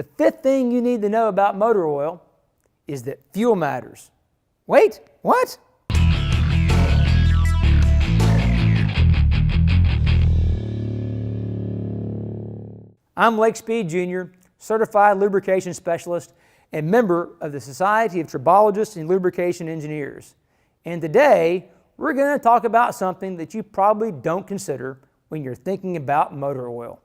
The fifth thing you need to know about motor oil is that fuel matters. Wait, what? I'm Lake Speed Jr., certified lubrication specialist and member of the Society of Tribologists and Lubrication Engineers. And today, we're going to talk about something that you probably don't consider when you're thinking about motor oil: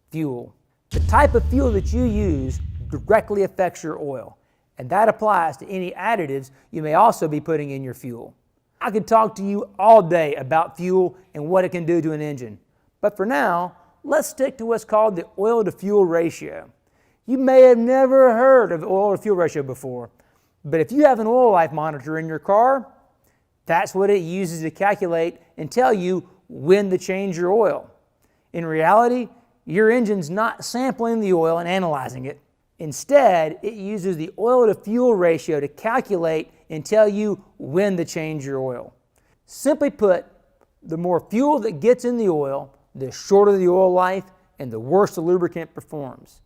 fuel. The type of fuel that you use directly affects your oil, and that applies to any additives you may also be putting in your fuel. I could talk to you all day about fuel and what it can do to an engine, but for now, let's stick to what's called the oil-to-fuel ratio. You may have never heard of the oil-to-fuel ratio before, but if you have an oil life monitor in your car, that's what it uses to calculate and tell you when to change your oil. In reality, your engine's not sampling the oil and analyzing it. Instead, it uses the oil-to-fuel ratio to calculate and tell you when to change your oil. Simply put, the more fuel that gets in the oil, the shorter the oil life and the worse the lubricant performs.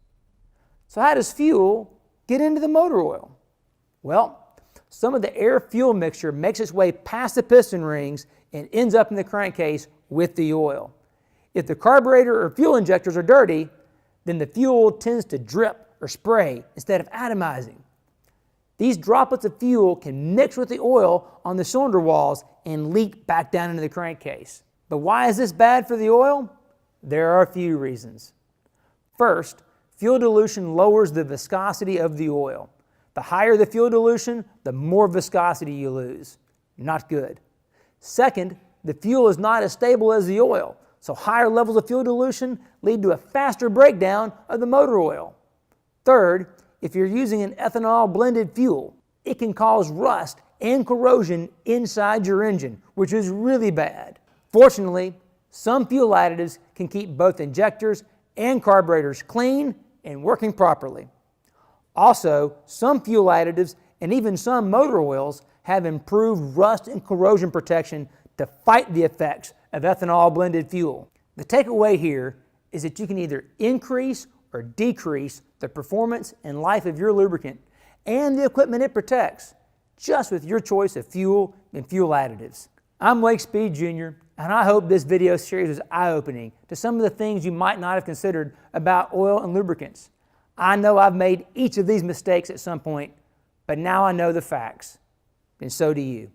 So how does fuel get into the motor oil? Well, some of the air-fuel mixture makes its way past the piston rings and ends up in the crankcase with the oil. If the carburetor or fuel injectors are dirty, then the fuel tends to drip or spray instead of atomizing. These droplets of fuel can mix with the oil on the cylinder walls and leak back down into the crankcase. But why is this bad for the oil? There are a few reasons. First, fuel dilution lowers the viscosity of the oil. The higher the fuel dilution, the more viscosity you lose. Not good. Second, the fuel is not as stable as the oil, so higher levels of fuel dilution lead to a faster breakdown of the motor oil. Third, if you're using an ethanol blended fuel, it can cause rust and corrosion inside your engine, which is really bad. Fortunately, some fuel additives can keep both injectors and carburetors clean and working properly. Also, some fuel additives and even some motor oils have improved rust and corrosion protection to fight the effects of ethanol blended fuel. The takeaway here is that you can either increase or decrease the performance and life of your lubricant and the equipment it protects, just with your choice of fuel and fuel additives. I'm Lake Speed Jr., and I hope this video series was eye-opening to some of the things you might not have considered about oil and lubricants. I know I've made each of these mistakes at some point, but now I know the facts, and so do you.